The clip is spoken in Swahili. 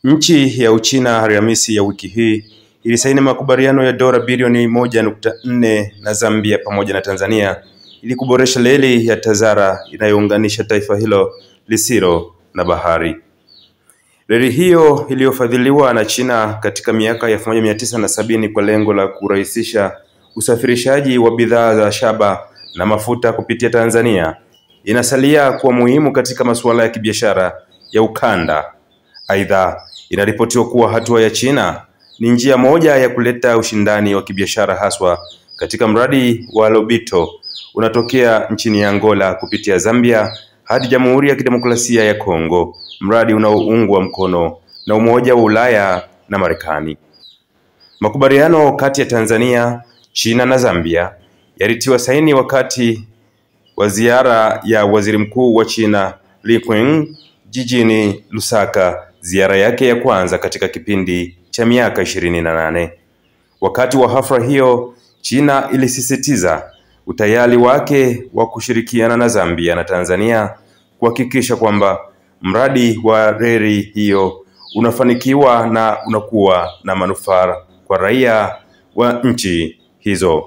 Nchi ya Uchina Alhamisi ya wiki hii ilisaini makubaliano ya dola bilioni 1.4 na Zambia pamoja na Tanzania ili kuboresha reli ya Tazara inayounganisha taifa hilo lisilo na bahari. Reli hiyo iliyofadhiliwa na China katika miaka ya 1970 kwa lengo la kurahisisha usafirishaji wa bidhaa za shaba na mafuta kupitia Tanzania inasalia kuwa muhimu katika masuala ya kibiashara ya ukanda. Aidha, inaripotiwa kuwa hatua ya China ni njia moja ya kuleta ushindani wa kibiashara haswa katika mradi wa Lobito unatokea nchini Angola kupitia Zambia hadi Jamhuri ya Kidemokrasia ya Kongo, mradi unaoungwa mkono na Umoja wa Ulaya na Marekani. Makubaliano kati ya Tanzania, China na Zambia yalitiwa saini wakati wa ziara ya Waziri Mkuu wa China Li Qiang jijini Lusaka, ziara yake ya kwanza katika kipindi cha miaka 28. Wakati wa hafla hiyo, China ilisisitiza utayari wake wa kushirikiana na Zambia na Tanzania kuhakikisha kwamba mradi wa reli hiyo unafanikiwa na unakuwa na manufaa kwa raia wa nchi hizo.